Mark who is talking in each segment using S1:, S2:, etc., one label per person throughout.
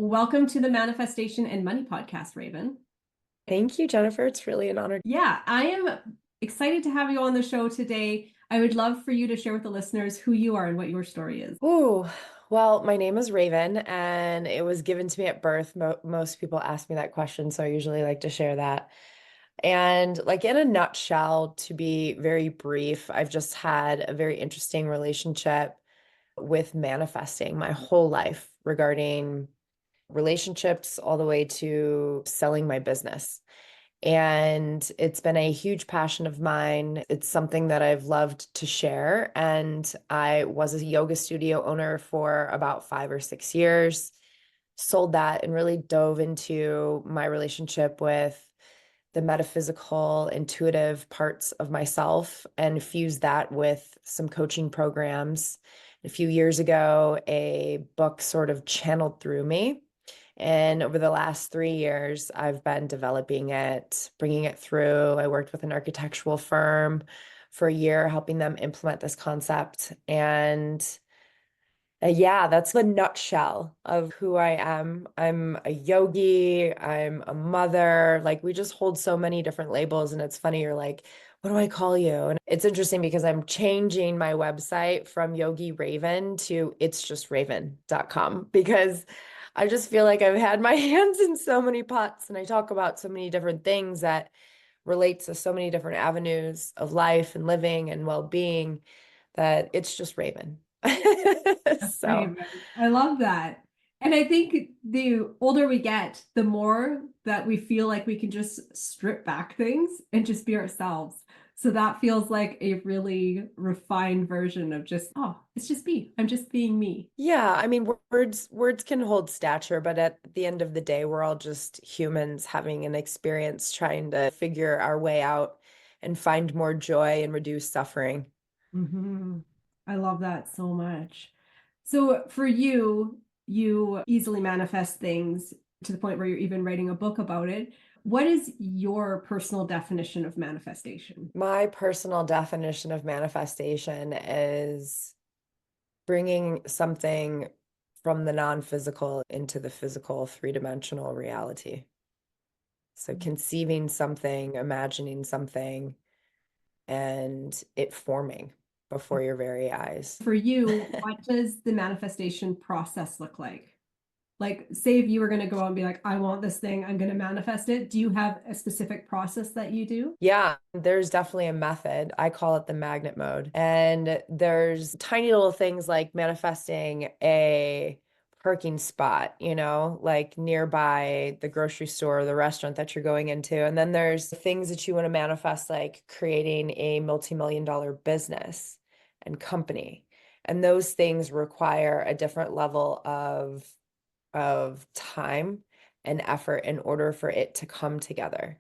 S1: welcome to the Manifestation and Money podcast, Raven.
S2: Thank you, Jennifer. It's really an honor.
S1: Yeah, I am excited to have you on the show today. I would love for you to share with the listeners who you are and what your story is.
S2: Ooh, well, my name is Raven, and it was given to me at birth. Most people ask me that question, so I usually like to share that. And like in a nutshell, to be very brief, I've just had a very interesting relationship with manifesting my whole life regarding relationships all the way to selling my business. And it's been a huge passion of mine. It's something that I've loved to share. And I was a yoga studio owner for about 5 or 6 years, sold that, and really dove into my relationship with the metaphysical, intuitive parts of myself and fused that with some coaching programs. A few years ago, a book sort of channeled through me. And over the last 3 years, I've been developing it, bringing it through. I worked with an architectural firm for a year, helping them implement this concept. And yeah, that's the nutshell of who I am. I'm a yogi, I'm a mother. Like, we just hold so many different labels. And it's funny, you're like, what do I call you? And it's interesting because I'm changing my website from Yogi Raven to itsjustraven.com because I just feel like I've had my hands in so many pots and I talk about so many different things that relate to so many different avenues of life and living and well-being that it's just Raven.
S1: That's
S2: So,
S1: I love that. And I think the older we get, the more that we feel like we can just strip back things and just be ourselves. So that feels like a really refined version of just, oh, it's just me. I'm just being me.
S2: yeah, I mean, words can hold stature, but at the end of the day, we're all just humans having an experience trying to figure our way out and find more joy and reduce suffering.
S1: Hmm. I love that so much. So for you, you easily manifest things to the point where you're even writing a book about it. What is your personal definition of manifestation?
S2: My personal definition of manifestation is bringing something from the non-physical into the physical three-dimensional reality. So conceiving something, imagining something, and it forming before your very eyes.
S1: For you, what does the manifestation process look like? Like, say if you were going to go out and be like, I want this thing, I'm going to manifest it. Do you have a specific process that you do?
S2: Yeah, there's definitely a method. I call it the magnet mode. And there's tiny little things like manifesting a parking spot, like nearby the grocery store or the restaurant that you're going into. And then there's things that you want to manifest, like creating a multi-million dollar business and company. And those things require a different level of time and effort in order for it to come together.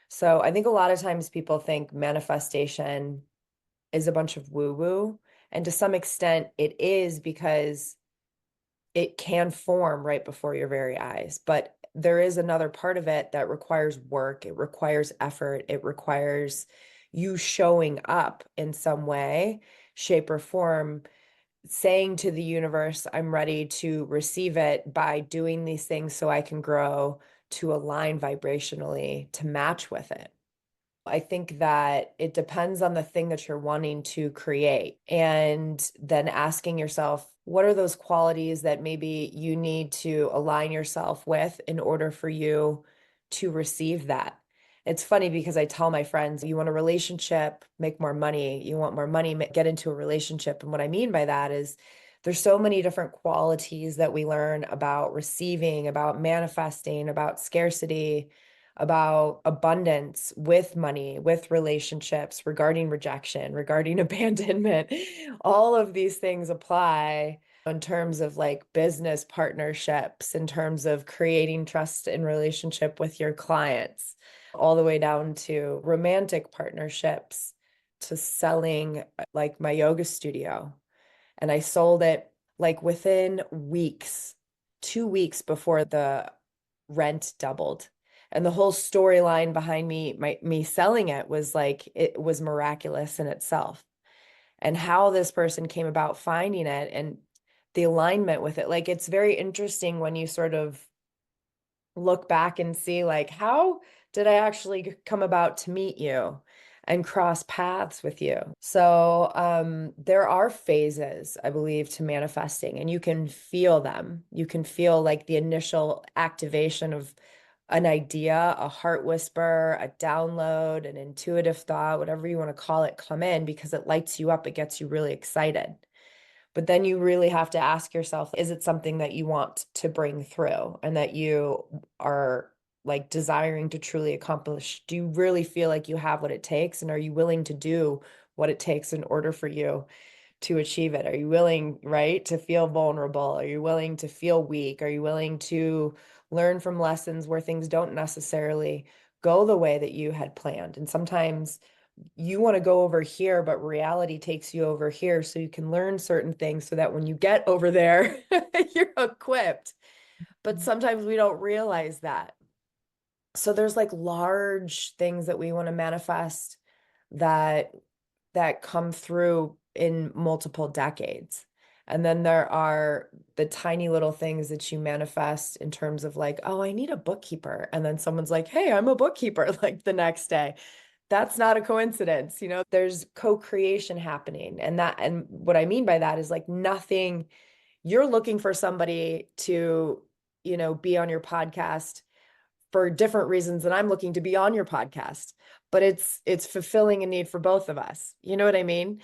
S2: So I think a lot of times people think manifestation is a bunch of woo-woo. And to some extent, it is because it can form right before your very eyes. But there is another part of it that requires work, it requires effort, it requires you showing up in some way, shape, or form, saying to the universe, I'm ready to receive it by doing these things so I can grow to align vibrationally to match with it. I think that it depends on the thing that you're wanting to create, and then asking yourself, what are those qualities that maybe you need to align yourself with in order for you to receive that? It's funny because I tell my friends, you want a relationship, make more money. You want more money, get into a relationship. And what I mean by that is there's so many different qualities that we learn about receiving, about manifesting, about scarcity, about abundance with money, with relationships, regarding rejection, regarding abandonment. All of these things apply in terms of like business partnerships, in terms of creating trust and relationship with your clients, all the way down to romantic partnerships, to selling like my yoga studio. And I sold it like within weeks, 2 weeks before the rent doubled. And the whole storyline behind me selling it was like it was miraculous in itself. And how this person came about finding it, and the alignment with it. Like it's very interesting when you sort of look back and see like how did I actually come about to meet you and cross paths with you. So there are phases, I believe, to manifesting, and you can feel them. You can feel like the initial activation of an idea, a heart whisper, a download, an intuitive thought, whatever you want to call it, come in because it lights you up. It gets you really excited. But then you really have to ask yourself, is it something that you want to bring through and that you are like desiring to truly accomplish? Do you really feel like you have what it takes? And are you willing to do what it takes in order for you to achieve it? Are you willing, right, to feel vulnerable? Are you willing to feel weak? Are you willing to learn from lessons where things don't necessarily go the way that you had planned? And sometimes you want to go over here, but reality takes you over here so you can learn certain things so that when you get over there, you're equipped. But sometimes we don't realize that. So there's like large things that we want to manifest that come through in multiple decades. And then there are the tiny little things that you manifest in terms of like, oh, I need a bookkeeper. And then someone's like, hey, I'm a bookkeeper like the next day. That's not a coincidence. There's co-creation happening. And what I mean by that is like nothing, you're looking for somebody to, be on your podcast for different reasons than I'm looking to be on your podcast, but it's fulfilling a need for both of us. You know what I mean?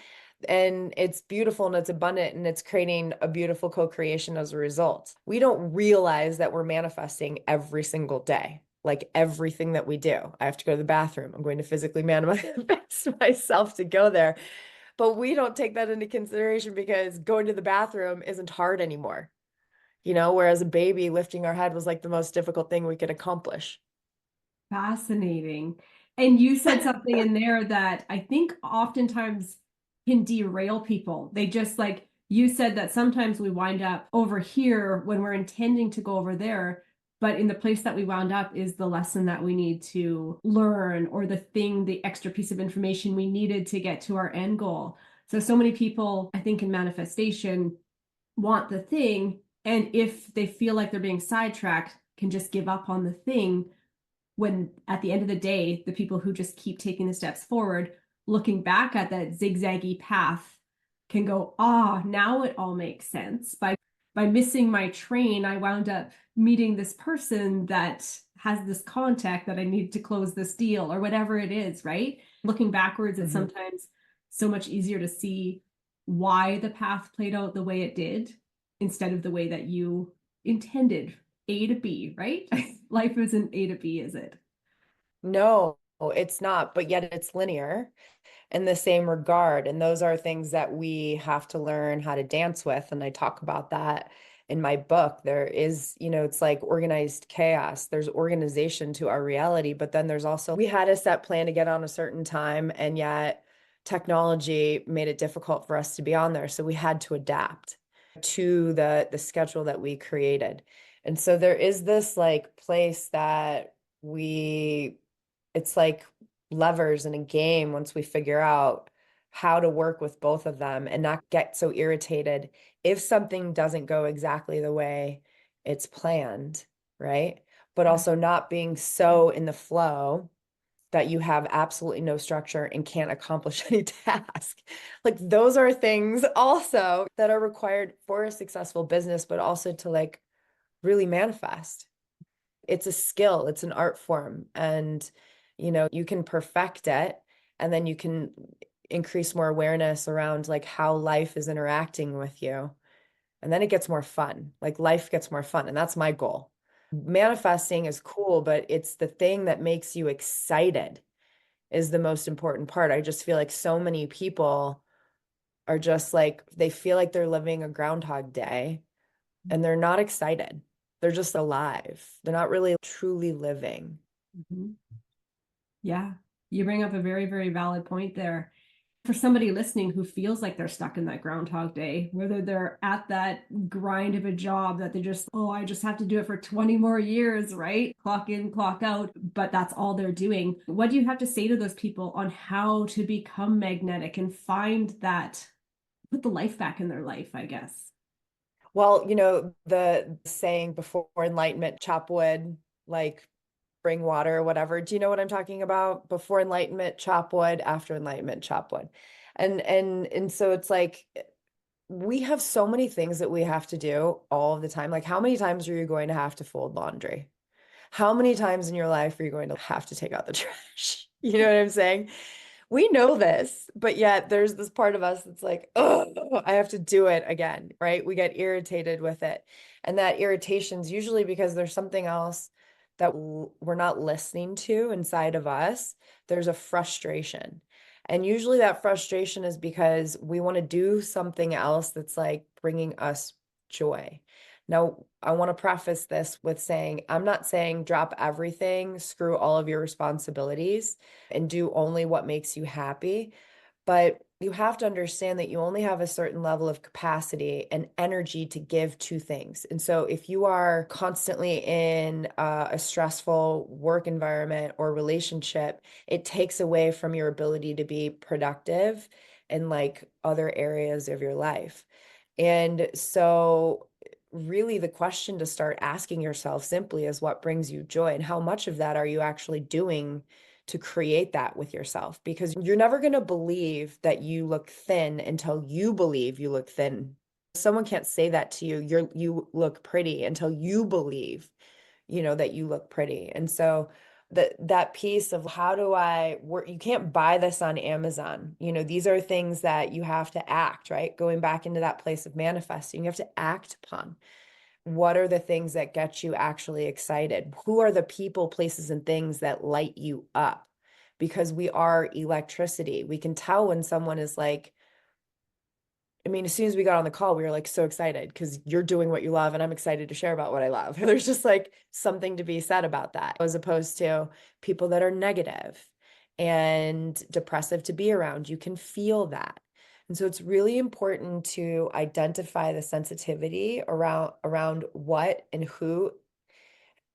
S2: And it's beautiful and it's abundant and it's creating a beautiful co-creation as a result. We don't realize that we're manifesting every single day. Like everything that we do. I have to go to the bathroom. I'm going to physically manifest myself to go there. But we don't take that into consideration because going to the bathroom isn't hard anymore. Whereas a baby lifting our head was like the most difficult thing we could accomplish.
S1: Fascinating. And you said something in there that I think oftentimes can derail people. They just like you said that sometimes we wind up over here when we're intending to go over there, but in the place that we wound up is the lesson that we need to learn or the thing, the extra piece of information we needed to get to our end goal. So many people, I think, in manifestation want the thing, and if they feel like they're being sidetracked, can just give up on the thing when at the end of the day, the people who just keep taking the steps forward, looking back at that zigzaggy path, can go, now it all makes sense. By missing my train, I wound up meeting this person that has this contact that I need to close this deal or whatever it is, right? Looking backwards, it's sometimes so much easier to see why the path played out the way it did instead of the way that you intended. A to B, right? Life isn't A to B, is it?
S2: No, it's not, but yet it's linear in the same regard. And those are things that we have to learn how to dance with. And I talk about that in my book. There is, it's like organized chaos. There's organization to our reality, but then there's also, we had a set plan to get on a certain time, and yet technology made it difficult for us to be on there. So we had to adapt to the schedule that we created. And so there is this like place that it's like levers in a game once we figure out how to work with both of them and not get so irritated if something doesn't go exactly the way it's planned, right? But also not being so in the flow that you have absolutely no structure and can't accomplish any task. Like those are things also that are required for a successful business, but also to like really manifest. It's a skill, it's an art form, and you can perfect it, and then you can increase more awareness around like how life is interacting with you. And then it gets more fun. Like life gets more fun, and that's my goal. Manifesting is cool, but it's the thing that makes you excited is the most important part. I just feel like so many people are just like they feel like they're living a Groundhog Day and they're not excited. They're just alive. They're not really truly living.
S1: Mm-hmm. Yeah, you bring up a very, very valid point there. For somebody listening who feels like they're stuck in that Groundhog Day, whether they're at that grind of a job that they just, I just have to do it for 20 more years, right? Clock in, clock out, but that's all they're doing. What do you have to say to those people on how to become magnetic and find that, put the life back in their life, I guess?
S2: Well, the saying before enlightenment, chop wood, like bring water or whatever. Do you know what I'm talking about? Before enlightenment, chop wood, after enlightenment, chop wood. And so it's like we have so many things that we have to do all of the time. Like how many times are you going to have to fold laundry? How many times in your life are you going to have to take out the trash? You know what I'm saying? We know this, but yet there's this part of us that's like, oh, I have to do it again, right? We get irritated with it. And that irritation's usually because there's something else that we're not listening to inside of us. There's a frustration. And usually that frustration is because we want to do something else that's like bringing us joy. Now, I want to preface this with saying, I'm not saying drop everything, screw all of your responsibilities and do only what makes you happy. But you have to understand that you only have a certain level of capacity and energy to give to things. And so if you are constantly in a stressful work environment or relationship, it takes away from your ability to be productive in like other areas of your life. And so really the question to start asking yourself simply is what brings you joy and how much of that are you actually doing to create that with yourself? Because you're never going to believe that you look thin until you believe you look thin. Someone can't say that to you. You look pretty until you believe, that you look pretty. And so that piece of how do I work, you can't buy this on Amazon. These are things that you have to act, right? Going back into that place of manifesting, you have to act upon. What are the things that get you actually excited? Who are the people, places, and things that light you up? Because we are electricity. We can tell when someone is like, I mean, as soon as we got on the call, we were like so excited because you're doing what you love, and I'm excited to share about what I love. There's just like something to be said about that, as opposed to people that are negative and depressive to be around. You can feel that. And so it's really important to identify the sensitivity around what and who,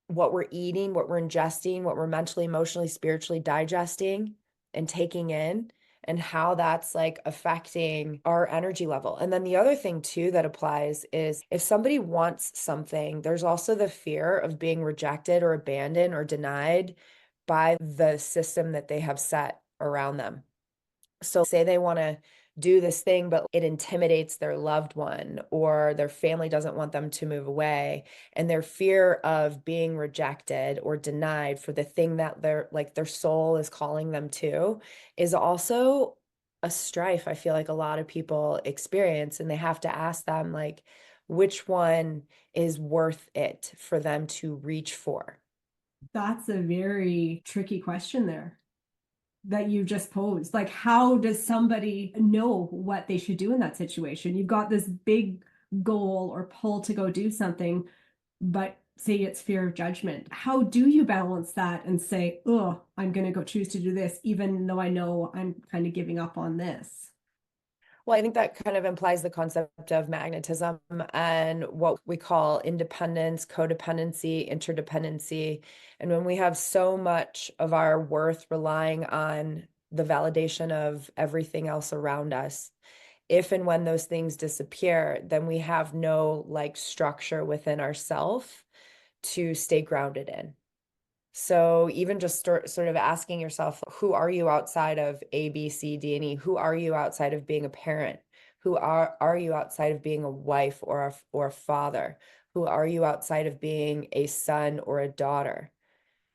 S2: what we're eating, what we're ingesting, what we're mentally, emotionally, spiritually digesting and taking in, and how that's like affecting our energy level. And then the other thing too that applies is if somebody wants something, there's also the fear of being rejected or abandoned or denied by the system that they have set around them. So say they want to do this thing, but it intimidates their loved one or their family doesn't want them to move away. And their fear of being rejected or denied for the thing that their soul is calling them to is also a strife I feel like a lot of people experience. And they have to ask them like, which one is worth it for them to reach for?
S1: That's a very tricky question there that you just posed. Like, how does somebody know what they should do in that situation? You've got this big goal or pull to go do something, but say it's fear of judgment. How do you balance that and say, oh, I'm going to go choose to do this, even though I know I'm kind of giving up on this?
S2: Well, I think that kind of implies the concept of magnetism and what we call independence, codependency, interdependency. And when we have so much of our worth relying on the validation of everything else around us, if and when those things disappear, then we have no like structure within ourself to stay grounded in. So even just sort of asking yourself, who are you outside of A, B, C, D, and E? Who are you outside of being a parent? Who are you outside of being a wife or a father? Who are you outside of being a son or a daughter?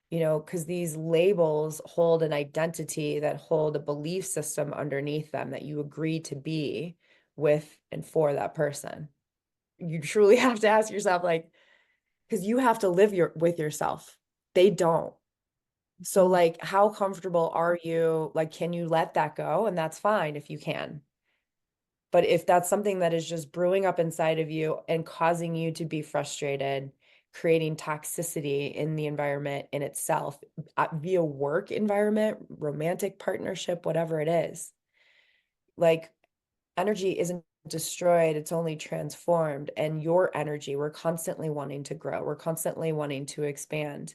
S2: Because these labels hold an identity that hold a belief system underneath them that you agree to be with and for that person. You truly have to ask yourself, like, because you have to live with yourself. They don't. So like how comfortable are you? Like, can you let that go? And that's fine if you can. But if that's something that is just brewing up inside of you and causing you to be frustrated, creating toxicity in the environment in itself, via work environment, romantic partnership, whatever it is, like energy isn't destroyed, it's only transformed. And your energy, we're constantly wanting to grow, we're constantly wanting to expand.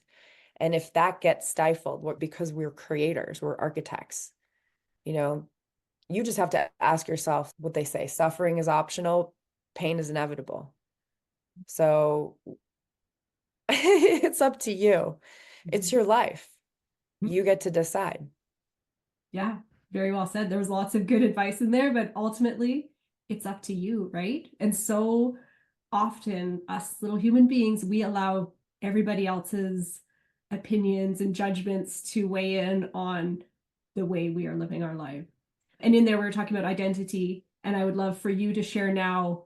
S2: And if that gets stifled, because we're creators, we're architects, you know, you just have to ask yourself what they say, suffering is optional, pain is inevitable. So it's up to you. It's
S1: Mhm.
S2: your life.
S1: Mhm.
S2: You get to decide.
S1: Yeah, very well said. There was lots of good advice in there, but ultimately it's up to you, right? And so often, us little human beings, we allow everybody else's opinions and judgments to weigh in on the way we are living our life. And in there, we were talking about identity. And I would love for you to share now,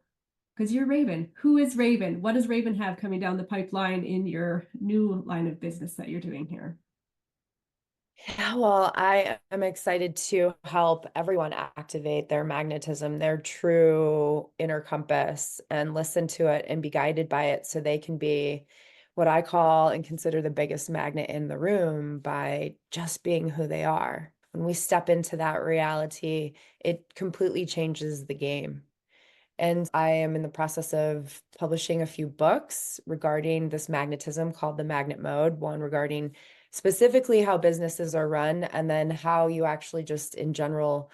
S1: because you're Raven. Who is Raven? What does Raven have coming down the pipeline in your new line of business that you're doing here?
S2: Yeah, well, I am excited to help everyone activate their magnetism, their true inner compass, and listen to it and be guided by it so they can be what I call and consider the biggest magnet in the room by just being who they are. When we step into that reality, it completely changes the game. And I am in the process of publishing a few books regarding this magnetism called The Magnet Mode, one regarding specifically how businesses are run, and then how you actually just in general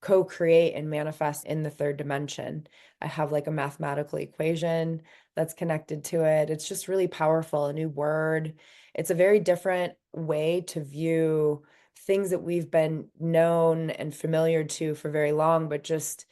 S2: co-create and manifest in the third dimension. I have like a mathematical equation that's connected to it. It's just really powerful, a new word. It's a very different way to view things that we've been known and familiar to for very long, but just,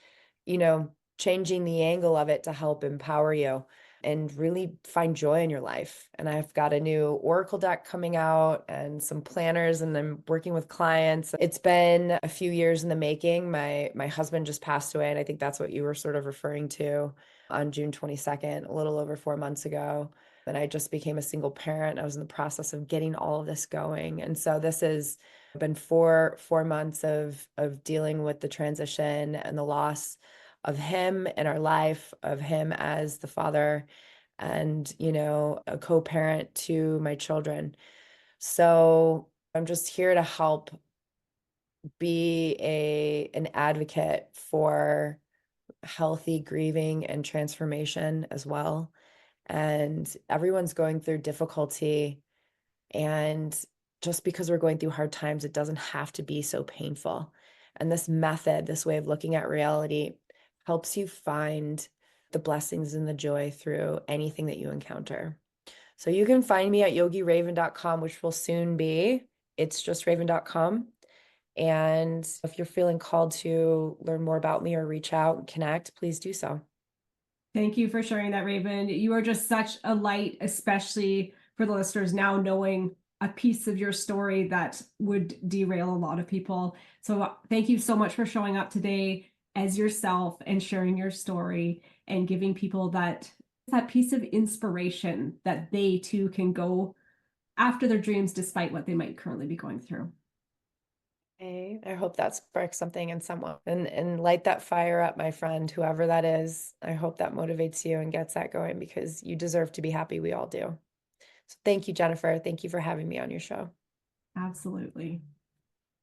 S2: you know, changing the angle of it to help empower you and really find joy in your life. And I've got a new Oracle deck coming out and some planners, and I'm working with clients. It's been a few years in the making. My husband just passed away, and I think that's what you were sort of referring to on June 22nd, a little over 4 months ago. And I just became a single parent. I was in the process of getting all of this going. And so this has been four months of dealing with the transition and the loss of him in our life, of him as the father and, a co-parent to my children. So I'm just here to help be an advocate for healthy grieving and transformation as well. And everyone's going through difficulty, and just because we're going through hard times, it doesn't have to be so painful. And this method, this way of looking at reality, helps you find the blessings and the joy through anything that you encounter. So you can find me at yogiraven.com, which will soon be it's just raven.com. And if you're feeling called to learn more about me or reach out and connect, please do so.
S1: Thank you for sharing that, Raven. You are just such a light, especially for the listeners now knowing a piece of your story that would derail a lot of people. So thank you so much for showing up today as yourself and sharing your story and giving people that piece of inspiration that they too can go after their dreams despite what they might currently be going through.
S2: Hey, I hope that sparks something in someone and light that fire up, my friend, whoever that is. I hope that motivates you and gets that going because you deserve to be happy. We all do. So thank you, Jennifer. Thank you for having me on your show.
S1: Absolutely.